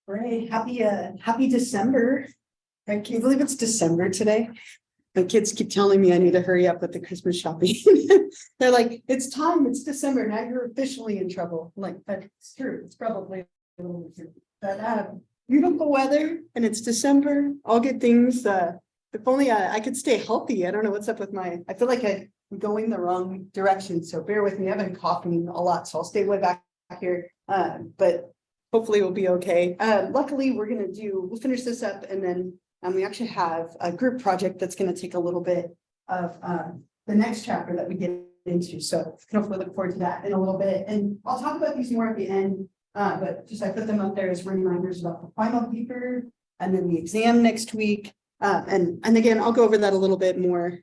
Right. Happy December. Can you believe it's December today? My kids keep telling me I need to hurry up with the Christmas shopping. They're like, it's time, it's December. Now you're officially in trouble. I'm like, that's true. It's probably a little bit true. But beautiful weather and it's December. All good things. If only I could stay healthy. I don't know what's up with I feel like I'm going the wrong direction. So bear with me. I've been coughing a lot, so I'll stay way back here. But hopefully we'll be okay. Luckily, we'll finish this up and then we actually have a group project that's going to take a little bit of the next chapter that we get into. So hopefully look forward to that in a little bit. And I'll talk about these more at the end, but just I put them up there as reminders about the final paper and then the exam next week. And again, I'll go over that a little bit more,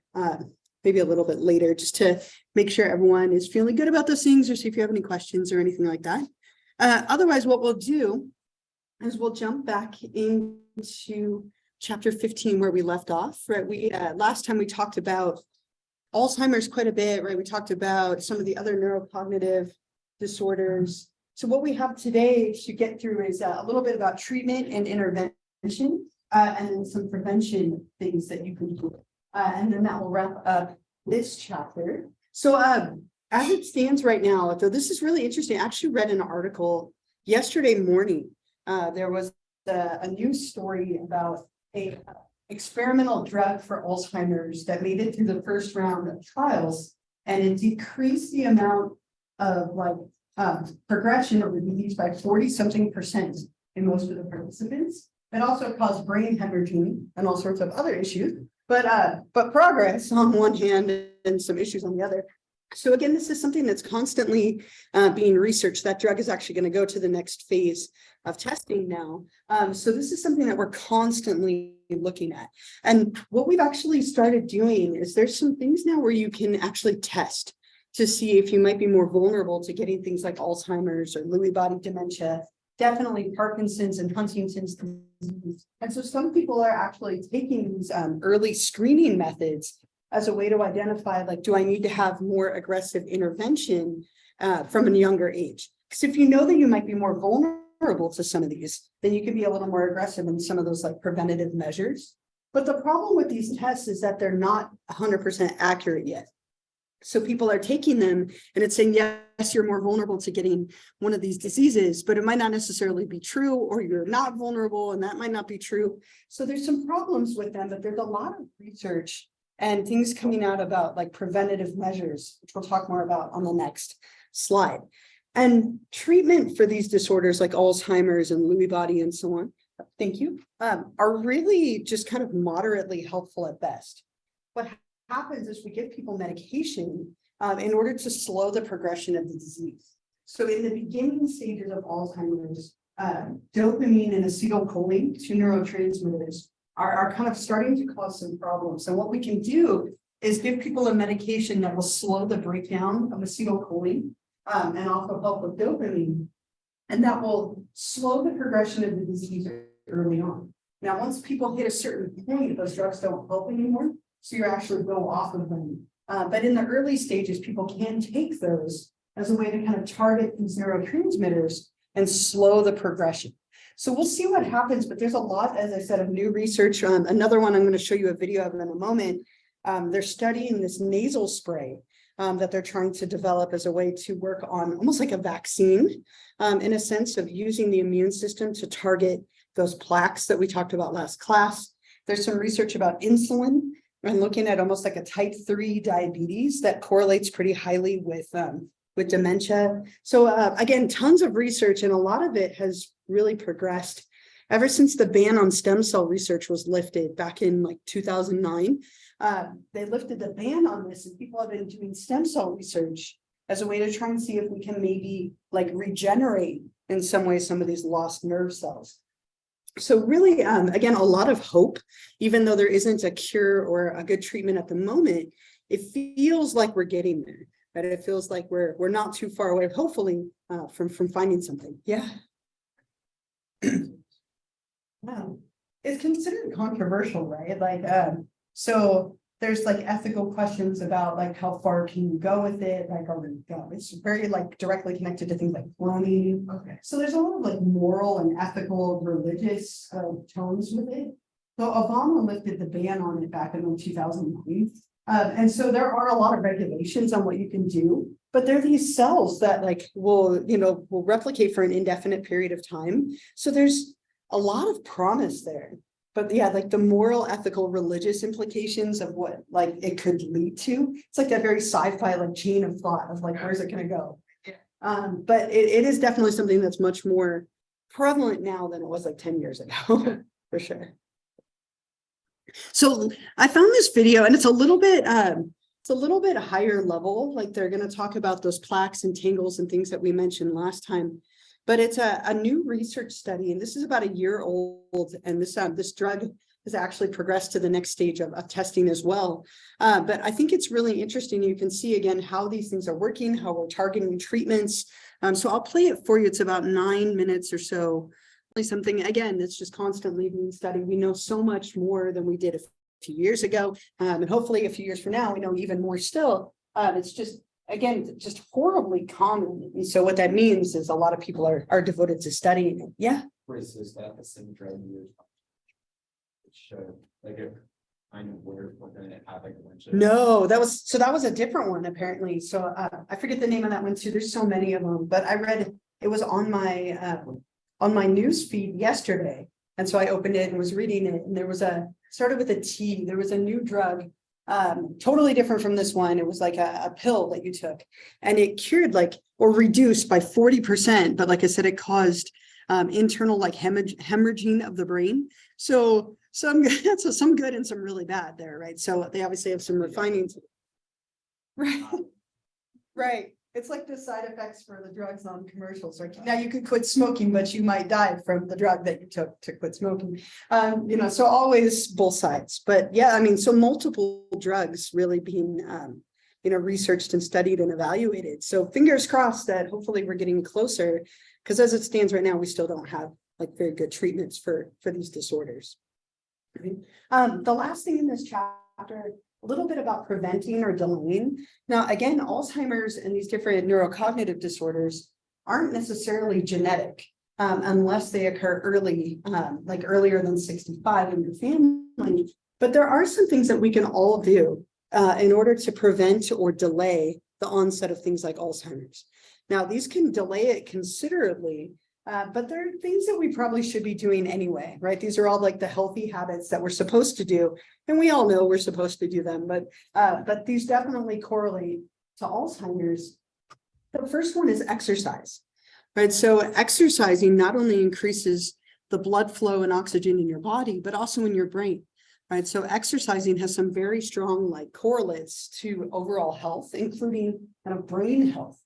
maybe a little bit later, just to make sure everyone is feeling good about those things or see if you have any questions or anything like that. Otherwise, what we'll do is we'll jump back into chapter 15 where we left off, right? We last time we talked about Alzheimer's quite a bit, right? We talked about some of the other neurocognitive disorders. So what we have today to get through is a little bit about treatment and intervention, and then some prevention things that you can do. And then that will wrap up this chapter. So as it stands right now, though, this is really interesting. I actually read an article yesterday morning. There was a news story about a experimental drug for Alzheimer's that made it through the first round of trials, and it decreased the amount of progression of the disease by 40-something% in most of the participants. It also caused brain hemorrhaging and all sorts of other issues, but progress on one hand and some issues on the other. So again, this is something that's constantly being researched. That drug is actually going to go to the next phase of testing now. So this is something that we're constantly looking at. And what we've actually started doing is there's some things now where you can actually test to see if you might be more vulnerable to getting things like Alzheimer's or Lewy body dementia, definitely Parkinson's and Huntington's disease. And so some people are actually taking these early screening methods as a way to identify, do I need to have more aggressive intervention from a younger age? Because if you know that you might be more vulnerable to some of these, then you can be a little more aggressive in some of those preventative measures. But the problem with these tests is that they're not 100% accurate yet. So people are taking them and it's saying, yes, you're more vulnerable to getting one of these diseases, but it might not necessarily be true, or you're not vulnerable and that might not be true. So there's some problems with them, but there's a lot of research and things coming out about preventative measures, which we'll talk more about on the next slide. And treatment for these disorders like Alzheimer's and Lewy body and so on, thank you, are really just kind of moderately helpful at best. What happens is we give people medication in order to slow the progression of the disease. So in the beginning stages of Alzheimer's, dopamine and acetylcholine, two neurotransmitters, are kind of starting to cause some problems. And what we can do is give people a medication that will slow the breakdown of acetylcholine and also help with dopamine. And that will slow the progression of the disease early on. Now, once people hit a certain point, those drugs don't help anymore. So you actually go off of them. But in the early stages, people can take those as a way to kind of target these neurotransmitters and slow the progression. So we'll see what happens, but there's a lot, as I said, of new research. Another one I'm going to show you a video of in a moment. They're studying this nasal spray that they're trying to develop as a way to work on almost like a vaccine, in a sense of using the immune system to target those plaques that we talked about last class. There's some research about insulin and looking at almost like a type 3 diabetes that correlates pretty highly with dementia. So again, tons of research, and a lot of it has really progressed ever since the ban on stem cell research was lifted back in 2009. They lifted the ban on this, and people have been doing stem cell research as a way to try and see if we can maybe regenerate in some way some of these lost nerve cells. So really, again, a lot of hope, even though there isn't a cure or a good treatment at the moment. It feels like we're getting there. But it feels like we're not too far away, hopefully, from finding something. Yeah. Wow. It's considered controversial, right? So there's like ethical questions about like how far can you go with it, like it's very like directly connected to things like cloning. Okay. So there's a lot of like moral and ethical religious tones with it. So Obama lifted the ban on it back in 2009. And so there are a lot of regulations on what you can do, but there are these cells that like will replicate for an indefinite period of time. So there's a lot of promise there. But yeah, like the moral, ethical, religious implications of what like it could lead to. It's like that very sci-fi like chain of thought of like, where's it going to go? But it is definitely something that's much more prevalent now than it was like 10 years ago, for sure. So I found this video and it's a little bit higher level. Like they're going to talk about those plaques and tangles and things that we mentioned last time. But it's a new research study, and this is about a year old, and this drug has actually progressed to the next stage of testing as well. But I think it's really interesting. You can see again how these things are working, how we're targeting treatments. So I'll play it for you. It's about 9 minutes or so. Something again that's just constantly being studied. We know so much more than we did a few years ago, and hopefully a few years from now we know even more still. It's just again, just horribly common. And so what that means is a lot of people are devoted to studying it. Yeah. Is that the same drug you showed like a kind of where we're going to have like a bunch of No, that was a different one apparently. So I forget the name of that one too. There's so many of them, but I read it was on my news feed yesterday. And so I opened it and was reading it, and there was started with a T. There was a new drug. Totally different from this one. It was like a pill that you took, and it cured like or reduced by 40%. But like I said, it caused internal like hemorrhaging of the brain. So some good and some really bad there, right? So they obviously have some refining. Right. Right. It's like the side effects for the drugs on commercials. Like now you could quit smoking, but you might die from the drug that you took to quit smoking. So always both sides. But yeah, I mean, so multiple drugs really being, researched and studied and evaluated. So fingers crossed that hopefully we're getting closer, because as it stands right now, we still don't have like very good treatments for these disorders. The last thing in this chapter, a little bit about preventing or delaying. Now, again, Alzheimer's and these different neurocognitive disorders aren't necessarily genetic unless they occur early, like earlier than 65 in your family. But there are some things that we can all do in order to prevent or delay the onset of things like Alzheimer's. Now, these can delay it considerably, but there are things that we probably should be doing anyway, right? These are all like the healthy habits that we're supposed to do. And we all know we're supposed to do them, but these definitely correlate to Alzheimer's. The first one is exercise, right? So exercising not only increases the blood flow and oxygen in your body, but also in your brain, right? So exercising has some very strong like correlates to overall health, including kind of brain health.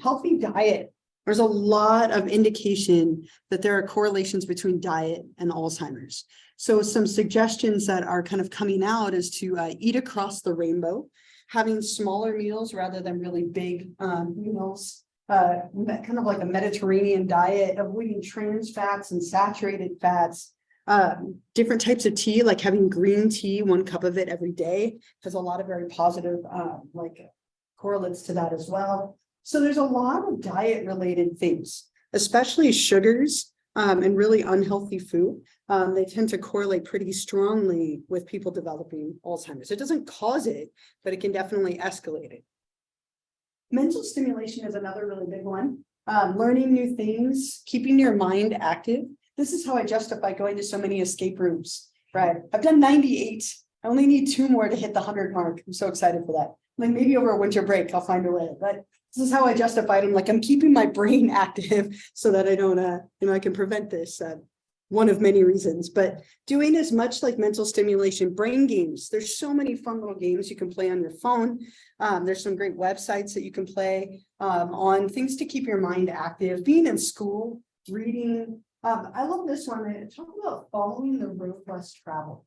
Healthy diet. There's a lot of indication that there are correlations between diet and Alzheimer's. So some suggestions that are kind of coming out is to eat across the rainbow, having smaller meals rather than really big meals, kind of like a Mediterranean diet, avoiding trans fats and saturated fats, different types of tea, like having green tea, 1 cup of it every day, has a lot of very positive correlates to that as well. So there's a lot of diet related things, especially sugars and really unhealthy food. They tend to correlate pretty strongly with people developing Alzheimer's. It doesn't cause it, but it can definitely escalate it. Mental stimulation is another really big one. Learning new things, keeping your mind active. This is how I justify going to so many escape rooms, right? I've done 98. I only need 2 more to hit the 100 mark. I'm so excited for that. Like maybe over a winter break, I'll find a way, but this is how I justified them. Like I'm keeping my brain active so that I don't, I can prevent this. One of many reasons, but doing as much like mental stimulation, brain games. There's so many fun little games you can play on your phone. There's some great websites that you can play on things to keep your mind active. Being in school, reading. I love this one. I talk about following the road less traveled.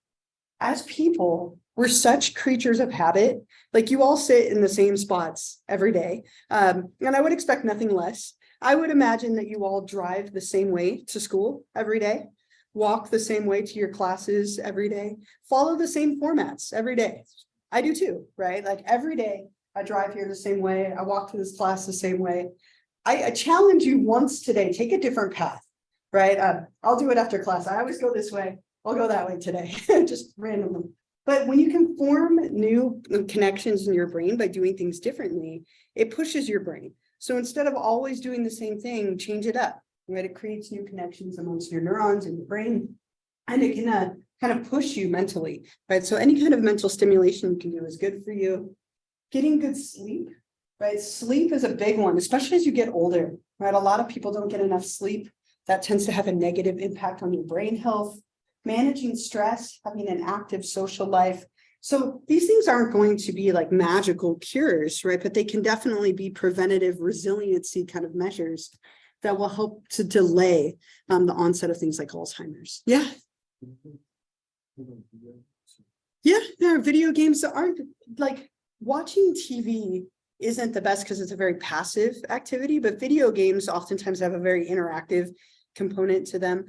As people, we're such creatures of habit. Like you all sit in the same spots every day. And I would expect nothing less. I would imagine that you all drive the same way to school every day. walk the same way to your classes every day, follow the same formats every day. I do too, right? Like every day I drive here the same way. I walk to this class the same way. I challenge you once today, take a different path, right? I'll do it after class. I always go this way. I'll go that way today, just randomly. But when you can form new connections in your brain by doing things differently, it pushes your brain. So instead of always doing the same thing, change it up, right? It creates new connections amongst your neurons in your brain, and it can kind of push you mentally, right? So any kind of mental stimulation you can do is good for you. Getting good sleep, right? Sleep is a big one, especially as you get older, right? A lot of people don't get enough sleep. That tends to have a negative impact on your brain health. Managing stress, having an active social life. So these things aren't going to be like magical cures, right? But they can definitely be preventative resiliency kind of measures that will help to delay the onset of things like Alzheimer's. Yeah. Yeah, there are video games that aren't like watching TV isn't the best because it's a very passive activity, but video games oftentimes have a very interactive component to them.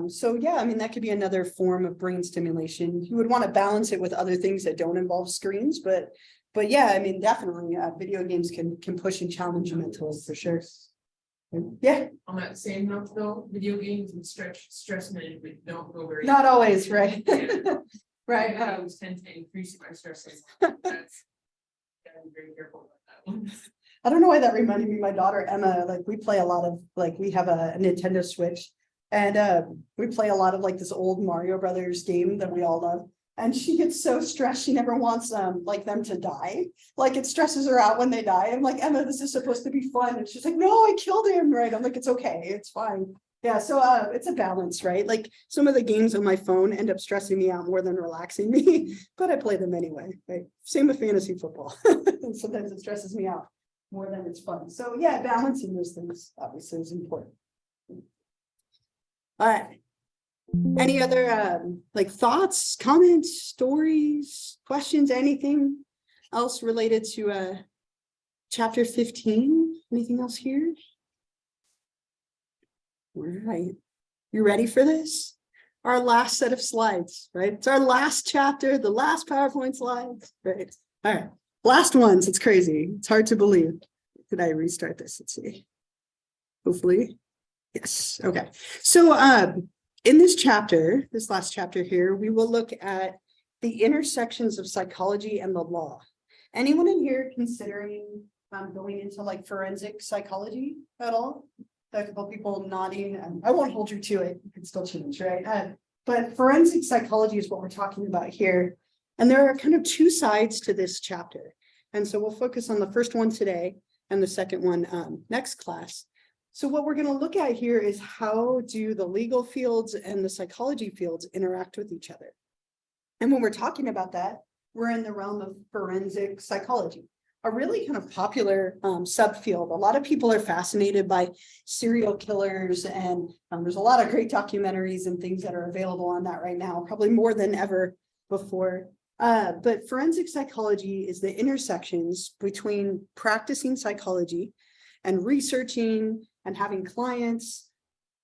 So yeah, I mean, that could be another form of brain stimulation. You would want to balance it with other things that don't involve screens, but yeah, I mean, definitely video games can push and challenge you mentally for sure. Yeah. On that same note though, video games and stress management don't go very. Not always, right? Yeah. Right. Video games tend to increase my stress level. That's, gotta be very careful about that one. I don't know why that reminded me of my daughter Emma. Like we play a lot of like we have a Nintendo Switch, and we play a lot of like this old Mario Brothers game that we all love. And she gets so stressed, she never wants like them to die. Like it stresses her out when they die. I'm like, Emma, this is supposed to be fun. And she's like, no, I killed him, right? I'm like, it's okay, it's fine. Yeah, so it's a balance, right? Like some of the games on my phone end up stressing me out more than relaxing me, but I play them anyway, right? Same with fantasy football. Sometimes it stresses me out more than it's fun. So yeah, balancing those things obviously is important. All right. Any other like thoughts, comments, stories, questions, anything else related to chapter 15? Anything else here? All right. You ready for this? Our last set of slides, right? It's our last chapter, the last PowerPoint slides, right? All right. Last ones. It's crazy. It's hard to believe. Did I restart this? Let's see. Hopefully. Yes. Okay. So in this chapter, this last chapter here, we will look at the intersections of psychology and the law. Anyone in here considering going into like forensic psychology at all? A couple people nodding. I won't hold you to it. You can still change, right? But forensic psychology is what we're talking about here. And there are kind of two sides to this chapter. And so we'll focus on the first one today and the second one next class. So what we're going to look at here is how do the legal fields and the psychology fields interact with each other. And when we're talking about that, we're in the realm of forensic psychology, a really kind of popular subfield. A lot of people are fascinated by serial killers, and there's a lot of great documentaries and things that are available on that right now, probably more than ever before. But forensic psychology is the intersections between practicing psychology and researching and having clients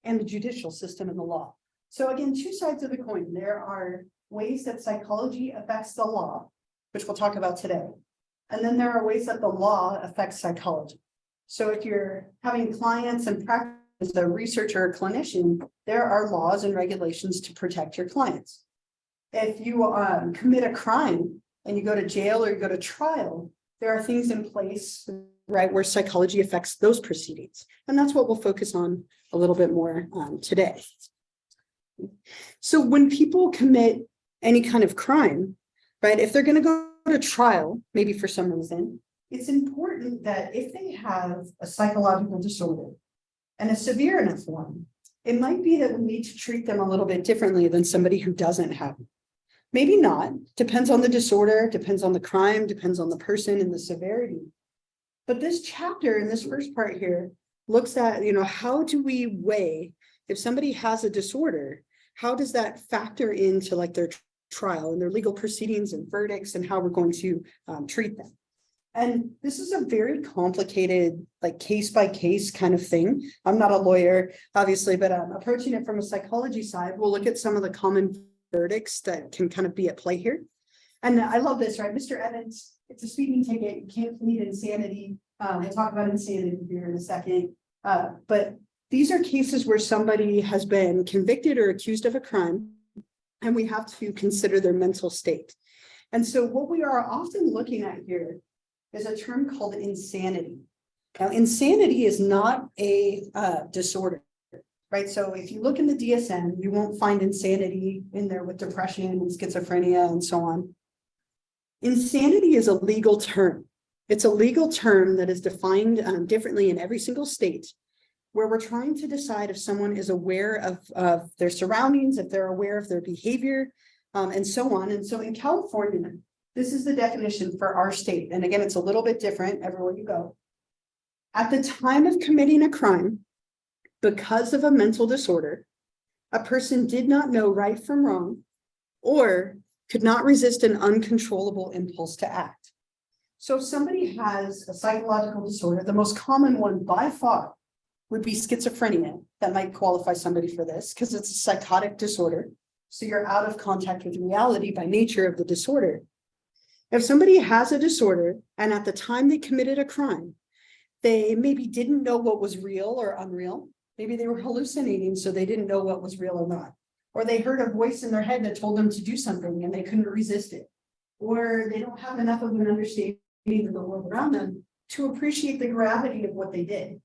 and the judicial system and the law. So again, two sides of the coin. There are ways that psychology affects the law, which we'll talk about today. And then there are ways that the law affects psychology. So if you're having clients and practice as a researcher or clinician, there are laws and regulations to protect your clients. If you commit a crime and you go to jail or you go to trial, there are things in place, right, where psychology affects those proceedings. And that's what we'll focus on a little bit more today. So when people commit any kind of crime, right, if they're going to go to trial, maybe for some reason, it's important that if they have a psychological disorder and a severe enough one, it might be that we need to treat them a little bit differently than somebody who doesn't have it. Maybe not, depends on the disorder, depends on the crime, depends on the person and the severity. But this chapter in this first part here looks at, how do we weigh if somebody has a disorder, how does that factor into like their trial and their legal proceedings and verdicts and how we're going to treat them. And this is a very complicated, like case by case kind of thing. I'm not a lawyer, obviously, but I'm approaching it from a psychology side. We'll look at some of the common verdicts that can kind of be at play here. And I love this, right? Mr. Evans, it's a speeding ticket. You can't plead insanity. We'll talk about insanity here in a second. But these are cases where somebody has been convicted or accused of a crime, and we have to consider their mental state. And so what we are often looking at here is a term called insanity. Now, insanity is not a disorder, right? So if you look in the DSM, you won't find insanity in there with depression and schizophrenia and so on. Insanity is a legal term. It's a legal term that is defined differently in every single state, where we're trying to decide if someone is aware of their surroundings, if they're aware of their behavior, and so on. And so in California, this is the definition for our state. And again, it's a little bit different everywhere you go. At the time of committing a crime, because of a mental disorder, a person did not know right from wrong or could not resist an uncontrollable impulse to act. So if somebody has a psychological disorder, the most common one by far would be schizophrenia. That might qualify somebody for this because it's a psychotic disorder. So you're out of contact with reality by nature of the disorder. If somebody has a disorder and at the time they committed a crime, they maybe didn't know what was real or unreal. Maybe they were hallucinating, so they didn't know what was real or not. Or they heard a voice in their head that told them to do something and they couldn't resist it. Or they don't have enough of an understanding of the world around them to appreciate the gravity of what they did.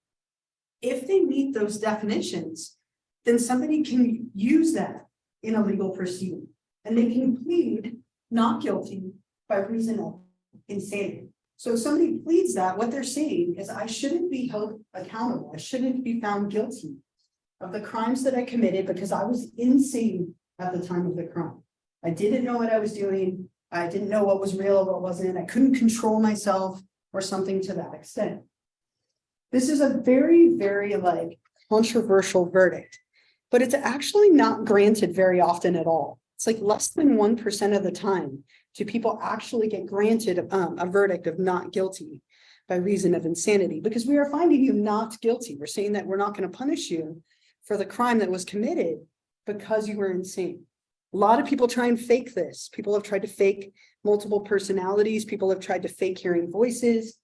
If they meet those definitions, then somebody can use that in a legal proceeding. And they can plead not guilty by reason of insanity. So if somebody pleads that, what they're saying is, I shouldn't be held accountable. I shouldn't be found guilty of the crimes that I committed because I was insane at the time of the crime. I didn't know what I was doing. I didn't know what was real, what wasn't. I couldn't control myself or something to that extent. This is a very, very controversial verdict, but it's actually not granted very often at all. It's like less than 1% of the time do people actually get granted a verdict of not guilty by reason of insanity, because we are finding you not guilty. We're saying that we're not going to punish you for the crime that was committed because you were insane. A lot of people try and fake this. People have tried to fake multiple personalities. People have tried to fake hearing voices.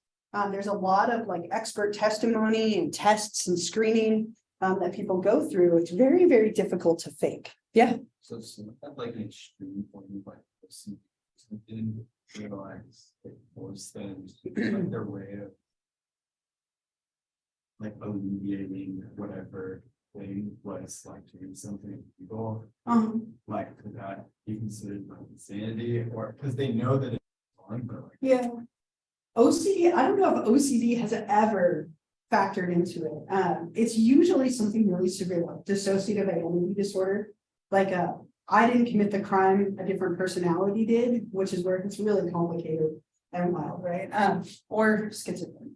There's a lot of expert testimony and tests and screening that people go through. It's very, very difficult to fake. Yeah. So it's not like an extreme point of person didn't realize it was then their way of alleviating whatever thing was doing something people could that be considered insanity, or because they know that it's wrong, but yeah. OCD, I don't know if OCD has ever factored into it. It's usually something really severe, like dissociative identity disorder. I didn't commit the crime, a different personality did, which is where it's really complicated and wild, right? Or schizophrenia.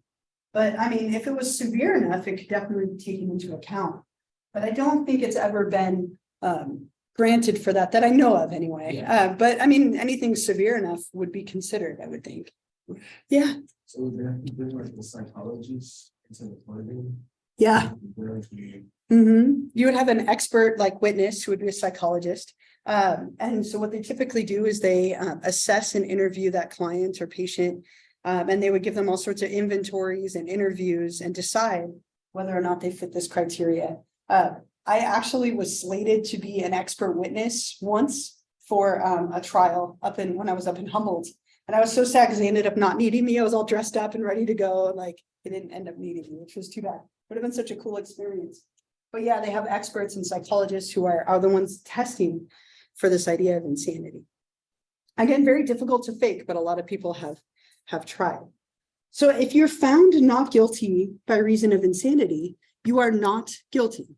But I mean, if it was severe enough, it could definitely be taken into account. But I don't think it's ever been granted for that I know of anyway. Yeah. But I mean, anything severe enough would be considered, I would think. Yeah. so would there have to be the psychologists instead of learning? Yeah. You would have an expert witness who would be a psychologist. And so what they typically do is they assess and interview that client or patient, and they would give them all sorts of inventories and interviews and decide whether or not they fit this criteria. I actually was slated to be an expert witness once for a trial when I was up in Humboldt. And I was so sad because they ended up not needing me. I was all dressed up and ready to go. They didn't end up needing me, which was too bad. Would have been such a cool experience. But yeah, they have experts and psychologists who are the ones testing for this idea of insanity. Again, very difficult to fake, but a lot of people have tried. So if you're found not guilty by reason of insanity, you are not guilty,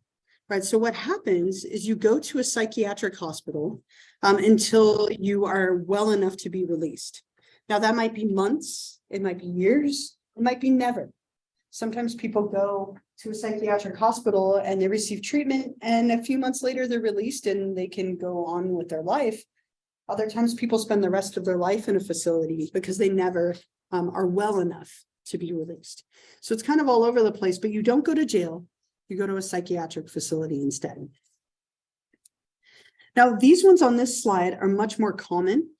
right? So what happens is you go to a psychiatric hospital until you are well enough to be released. Now that might be months, it might be years, it might be never. Sometimes people go to a psychiatric hospital and they receive treatment, and a few months later they're released and they can go on with their life. Other times people spend the rest of their life in a facility because they never are well enough to be released. So it's kind of all over the place, but you don't go to jail. You go to a psychiatric facility instead. Now, these ones on this slide are much more common.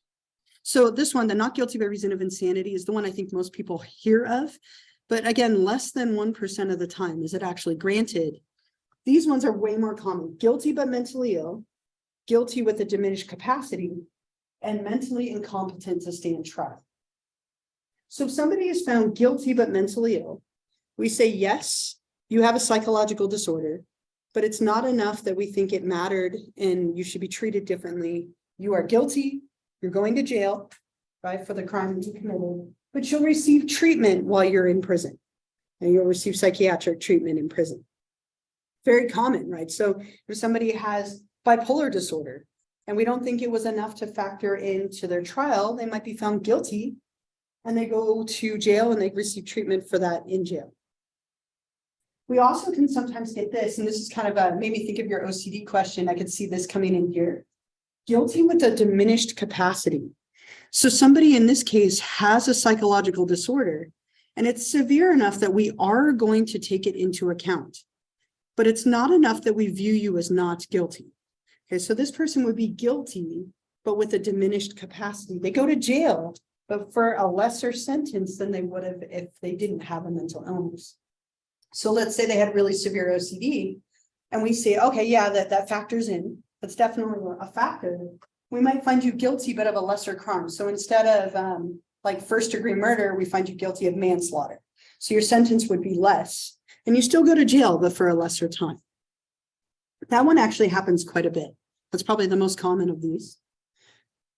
So this one, the not guilty by reason of insanity, is the one I think most people hear of. But again, less than 1% of the time is it actually granted. These ones are way more common. Guilty but mentally ill, guilty with a diminished capacity, and mentally incompetent to stand trial. So if somebody is found guilty but mentally ill, we say, yes, you have a psychological disorder, but it's not enough that we think it mattered and you should be treated differently. You are guilty, you're going to jail, right, for the crime you committed, but you'll receive treatment while you're in prison, and you'll receive psychiatric treatment in prison. Very common, right? So if somebody has bipolar disorder and we don't think it was enough to factor into their trial, they might be found guilty and they go to jail and they receive treatment for that in jail. We also can sometimes get this, and this is kind of made me think of your OCD question. I could see this coming in here. Guilty with a diminished capacity. So somebody in this case has a psychological disorder, and it's severe enough that we are going to take it into account, but it's not enough that we view you as not guilty. Okay, so this person would be guilty, but with a diminished capacity. They go to jail, but for a lesser sentence than they would have if they didn't have a mental illness. So let's say they had really severe OCD, and we say, okay, yeah, that factors in. That's definitely a factor. We might find you guilty, but of a lesser crime. So instead of like first-degree murder, we find you guilty of manslaughter. So your sentence would be less, and you still go to jail, but for a lesser time. That one actually happens quite a bit. That's probably the most common of these.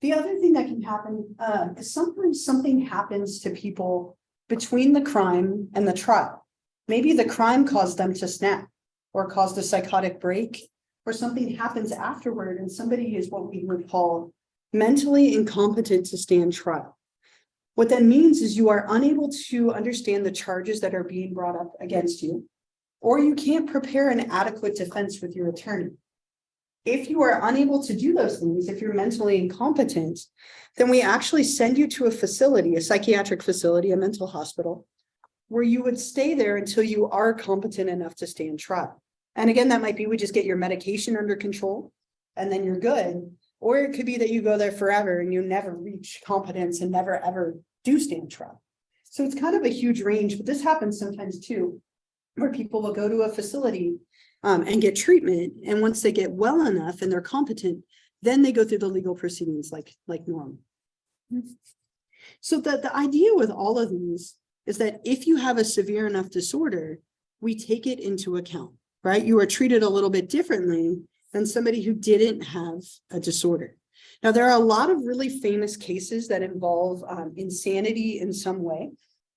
The other thing that can happen is sometimes something happens to people between the crime and the trial. Maybe the crime caused them to snap or caused a psychotic break, or something happens afterward and somebody is what we would call mentally incompetent to stand trial. What that means is you are unable to understand the charges that are being brought up against you, or you can't prepare an adequate defense with your attorney. If you are unable to do those things, if you're mentally incompetent, then we actually send you to a facility, a psychiatric facility, a mental hospital, where you would stay there until you are competent enough to stand trial. And again, that might be we just get your medication under control and then you're good. Or it could be that you go there forever and you never reach competence and never ever do stand trial. So it's kind of a huge range, but this happens sometimes too, where people will go to a facility and get treatment. And once they get well enough and they're competent, then they go through the legal proceedings like normal. So the idea with all of these is that if you have a severe enough disorder, we take it into account, right? You are treated a little bit differently than somebody who didn't have a disorder. Now, there are a lot of really famous cases that involve insanity in some way.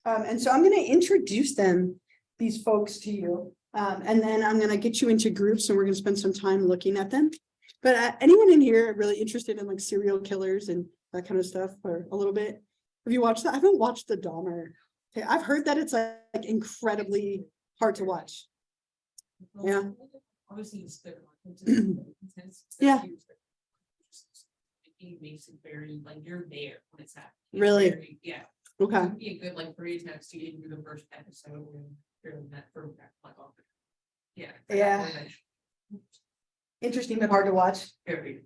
And so I'm going to introduce these folks to you, and then I'm going to get you into groups and we're going to spend some time looking at them. But anyone in here really interested in like serial killers and that kind of stuff, or a little bit? Have you watched that? I haven't watched the Dahmer. Okay, I've heard that it's like incredibly hard to watch. Yeah. Obviously, it's intense. Yeah. It makes it very like you're there when it's happening. Really? Yeah. Okay. It'd be a good like 3 attempts to get through the first episode and during that program. Like, yeah. Yeah. Interesting, but hard to watch. Very.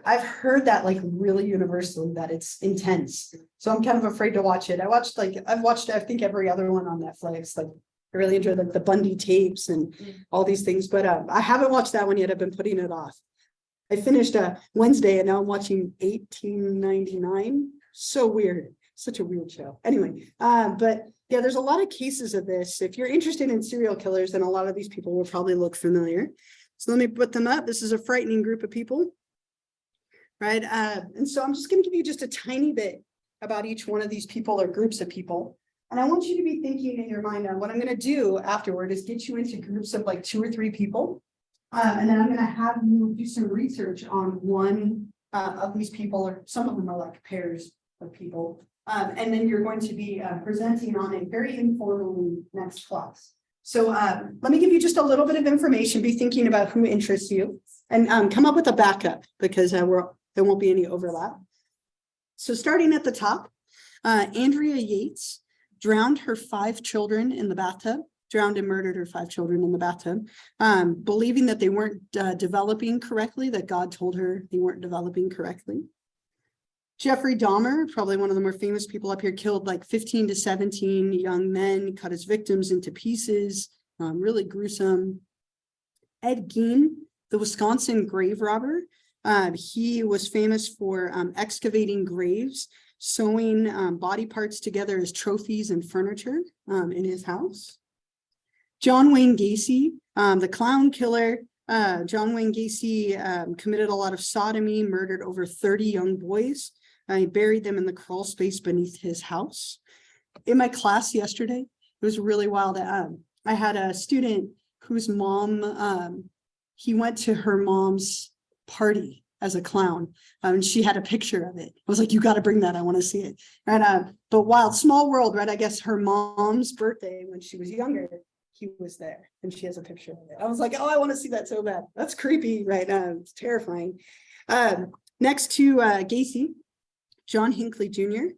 I've heard that like really universally that it's intense. So I'm kind of afraid to watch it. I've watched I think every other one on Netflix. Like I really enjoy like the Bundy tapes and all these things, but I haven't watched that one yet. I've been putting it off. I finished Wednesday and now I'm watching 1899. So weird. Such a weird show. Anyway, but yeah, there's a lot of cases of this. If you're interested in serial killers, then a lot of these people will probably look familiar. So let me put them up. This is a frightening group of people. Right. And so I'm just going to give you just a tiny bit about each one of these people or groups of people. And I want you to be thinking in your mind on what I'm going to do afterward is get you into groups of like 2 or 3 people. And then I'm going to have you do some research on one of these people, or some of them are like pairs of people. And then you're going to be presenting on it very informally next class. So let me give you just a little bit of information. Be thinking about who interests you and come up with a backup because there won't be any overlap. So starting at the top, Andrea Yates drowned her 5 children in the bathtub, drowned and murdered her 5 children in the bathtub, believing that they weren't developing correctly, that God told her they weren't developing correctly. Jeffrey Dahmer, probably one of the more famous people up here, killed like 15 to 17 young men, cut his victims into pieces, really gruesome. Ed Gein, the Wisconsin grave robber, he was famous for excavating graves, sewing body parts together as trophies and furniture in his house. John Wayne Gacy, the clown killer. John Wayne Gacy committed a lot of sodomy, murdered over 30 young boys. He buried them in the crawl space beneath his house. In my class yesterday, it was really wild. I had a student whose mom, he went to her mom's party as a clown, and she had a picture of it. I was like, you got to bring that. I want to see it. And but wild, small world, right? I guess her mom's birthday when she was younger, he was there, and she has a picture of it. I was like, oh, I want to see that so bad. That's creepy, right? It's terrifying. Next to Gacy, John Hinckley Jr.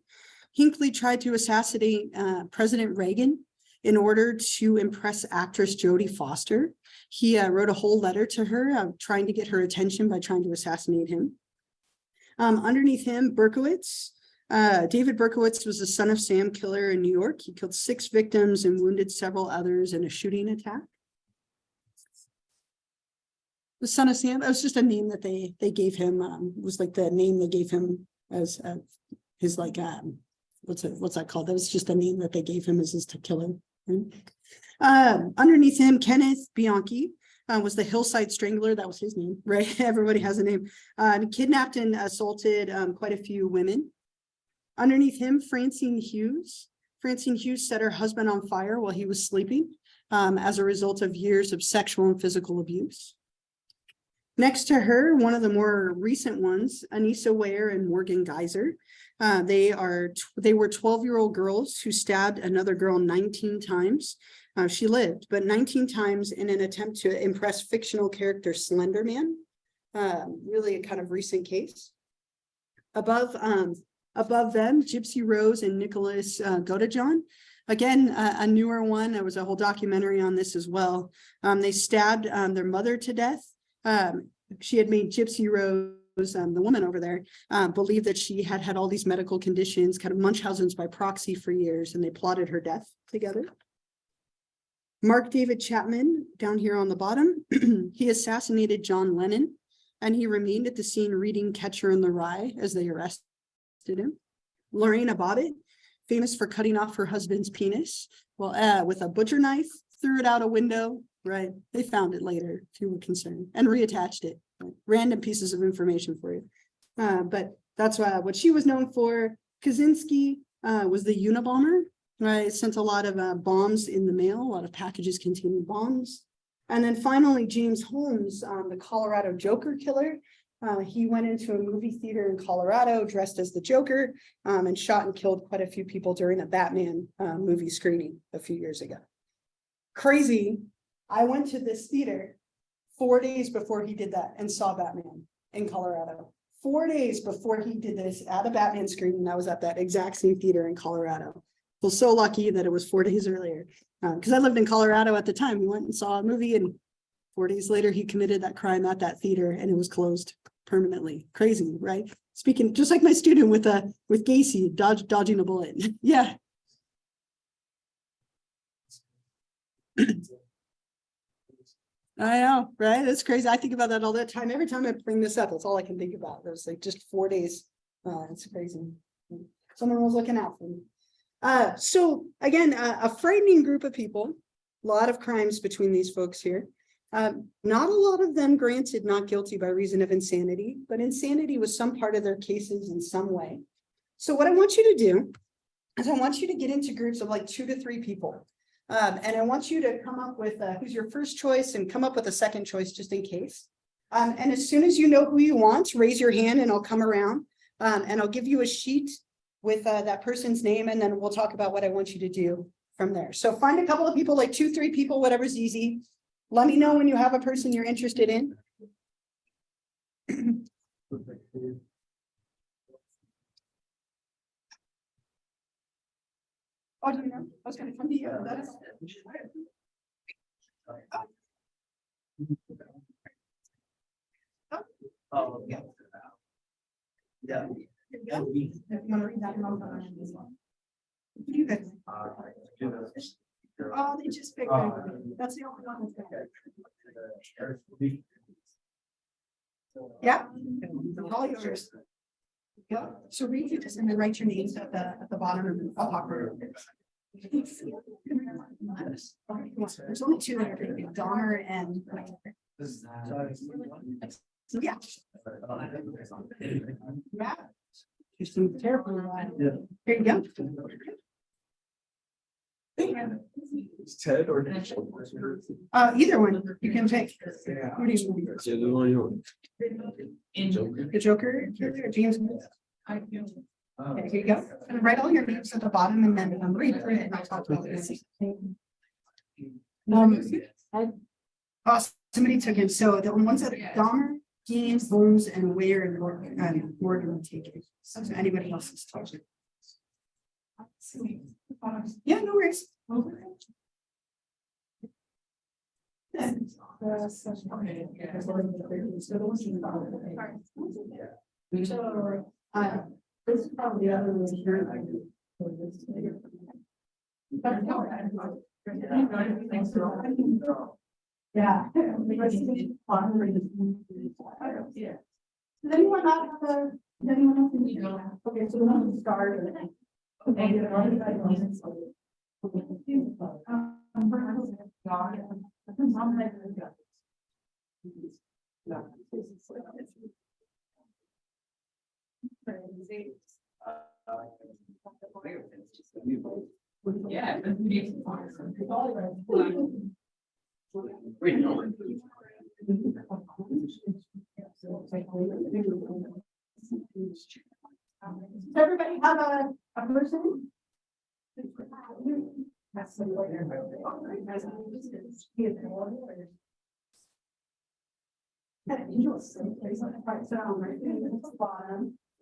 Hinckley tried to assassinate President Reagan in order to impress actress Jodie Foster. He wrote a whole letter to her, trying to get her attention by trying to assassinate him. Underneath him, Berkowitz. David Berkowitz was the son of Sam killer in New York. He killed 6 victims and wounded several others in a shooting attack. The son of Sam, that was just a name that they gave him. Was like the name they gave him as his like what's that called? That was just a name that they gave him as his killer. Underneath him, Kenneth Bianchi was the Hillside Strangler. That was his name, right? Everybody has a name. Kidnapped and assaulted quite a few women. Underneath him, Francine Hughes. Francine Hughes set her husband on fire while he was sleeping as a result of years of sexual and physical abuse. Next to her, one of the more recent ones, Anissa Ware and Morgan Geyser. They were 12-year-old girls who stabbed another girl 19 times. She lived, but 19 times in an attempt to impress fictional character Slender Man. Really a kind of recent case. Above them, Gypsy Rose and Nicholas Godejohn. Again, a newer one. There was a whole documentary on this as well. They stabbed their mother to death. She had made Gypsy Rose, the woman over there, believe that she had had all these medical conditions, kind of Munchausen's by proxy for years, and they plotted her death together. Mark David Chapman, down here on the bottom, he assassinated John Lennon, and he remained at the scene reading Catcher in the Rye as they arrested him. Lorena Bobbitt, famous for cutting off her husband's penis, well, with a butcher knife, threw it out a window. Right. They found it later, if you were concerned, and reattached it. Right? Random pieces of information for you. But that's what she was known for. Kaczynski was the Unabomber, right? Sent a lot of bombs in the mail, a lot of packages containing bombs. And then finally, James Holmes, the Colorado Joker killer. He went into a movie theater in Colorado dressed as the Joker and shot and killed quite a few people during a Batman movie screening a few years ago. Crazy. I went to this theater 4 days before he did that and saw Batman in Colorado. 4 days before he did this at a Batman screening, I was at that exact same theater in Colorado. I was so lucky that it was 4 days earlier because I lived in Colorado at the time. We went and saw a movie, and 4 days later he committed that crime at that theater, and it was closed permanently. Crazy, right? Speaking just like my student with Gacy dodging a bullet. Yeah. I know, right? That's crazy. I think about that all the time. Every time I bring this up, that's all I can think about. It was like just 4 days. It's crazy. Someone was looking out for me. So again, a frightening group of people, a lot of crimes between these folks here. Not a lot of them granted not guilty by reason of insanity, but insanity was some part of their cases in some way. So what I want you to do is I want you to get into groups of like 2 to 3 people. And I want you to come up with who's your first choice and come up with a second choice just in case. And as soon as you know who you want, raise your hand and I'll come around and I'll give you a sheet with that person's name, and then we'll talk about what I want you to do from there. So find a couple of people, like 2, 3 people, whatever's easy. Let me know when you have a person you're interested in. Oh, do you know? I was gonna come to you. That's- Oh, yeah. Yeah. If you wanna read that one, as well. You guys. Oh, they just picked it. That's the only one that's there. Yeah. All yours. Yeah, so read it and then write your names at the bottom of the hopper. There's only two that are big, Donner and. Yeah. Yeah. Just some terrible. Here you go. It's Ted or? Either one, you can pick. What do you want? The Joker, James. Okay, here you go. And write all your names at the bottom and then read through it and I'll talk about it. Somebody took it. So the ones that are Donner, James, Holmes, and Ware and Morgan will take it. So anybody else is talking. Yeah, no worries. This is probably the other yeah. Does anyone not have a, does anyone else? Okay, so we're going to start. Yeah. Does everybody have a person?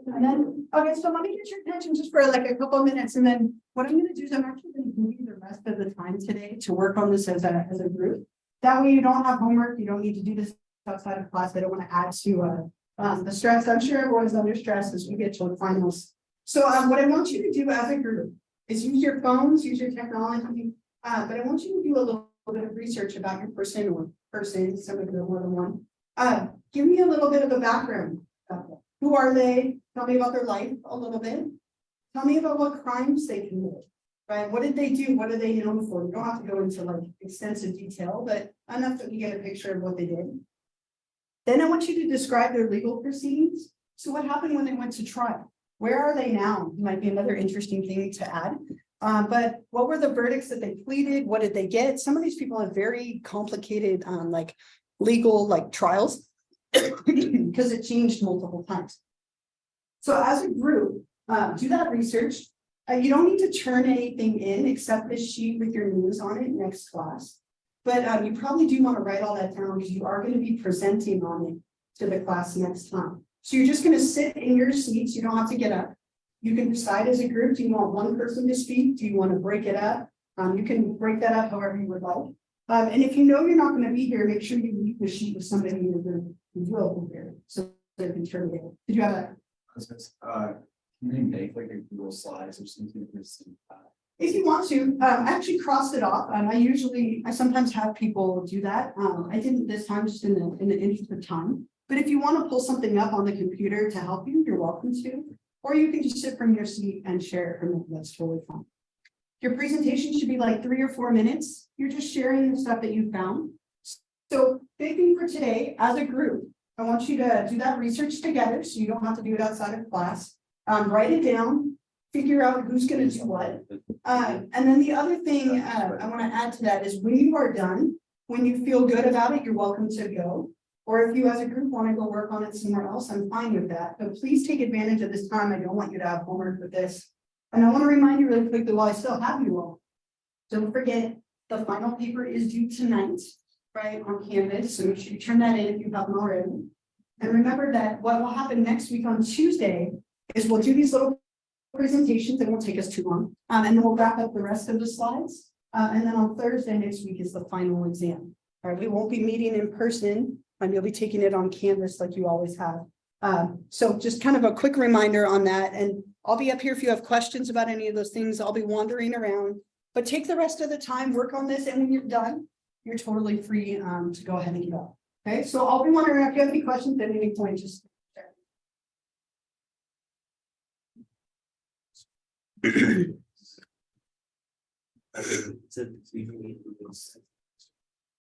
And then, okay, so let me get your attention just for like a couple of minutes, and then what I'm gonna do is I'm actually gonna give you the rest of the time today to work on this as a group. That way you don't have homework, you don't need to do this outside of class. I don't want to add to the stress. I'm sure everyone's under stress as we get to the finals. So what I want you to do as a group is use your phones, use your technology, but I want you to do a little bit of research about your person or persons, some of them more than one. Give me a little bit of a background. Who are they? Tell me about their life a little bit. Tell me about what crimes they committed, right? What did they do? What are they known for? You don't have to go into like extensive detail, but enough that we get a picture of what they did. Then I want you to describe their legal proceedings. So what happened when they went to trial? Where are they now? Might be another interesting thing to add. But what were the verdicts that they pleaded? What did they get? Some of these people have very complicated like legal like trials because it changed multiple times. So as a group, do that research. You don't need to turn anything in except this sheet with your news on it next class. But you probably do want to write all that down because you are going to be presenting on it to the class next time. So you're just going to sit in your seats. You don't have to get up. You can decide as a group, do you want one person to speak? Do you want to break it up? You can break that up however you would like. And if you know you're not going to be here, make sure you leave the sheet with somebody in the group who will be here so they can turn it in. Did you have a? Can you make like a Google Slides or something? If you want to, I actually crossed it off. I sometimes have people do that. I didn't this time just in the interest of time. But if you want to pull something up on the computer to help you, you're welcome to. Or you can just sit from your seat and share it from it. That's totally fine. Your presentation should be like 3 or 4 minutes. You're just sharing the stuff that you found. So big thing for today, as a group, I want you to do that research together so you don't have to do it outside of class. Write it down, figure out who's going to do what. And then the other thing I want to add to that is when you are done, when you feel good about it, you're welcome to go. Or if you as a group want to go work on it somewhere else, I'm fine with that. But please take advantage of this time. I don't want you to have homework with this. And I want to remind you really quickly while I still have you all, don't forget the final paper is due tonight, right, on Canvas. So make sure you turn that in if you haven't already. And remember that what will happen next week on Tuesday is we'll do these little presentations. It won't take us too long. And then we'll wrap up the rest of the slides. And then on Thursday next week is the final exam. All right, we won't be meeting in person, and you'll be taking it on Canvas like you always have. So just kind of a quick reminder on that, and I'll be up here if you have questions about any of those things. I'll be wandering around, but take the rest of the time, work on this, and when you're done, you're totally free to go ahead and get up. Okay, so I'll be wondering if you have any questions at any point, just.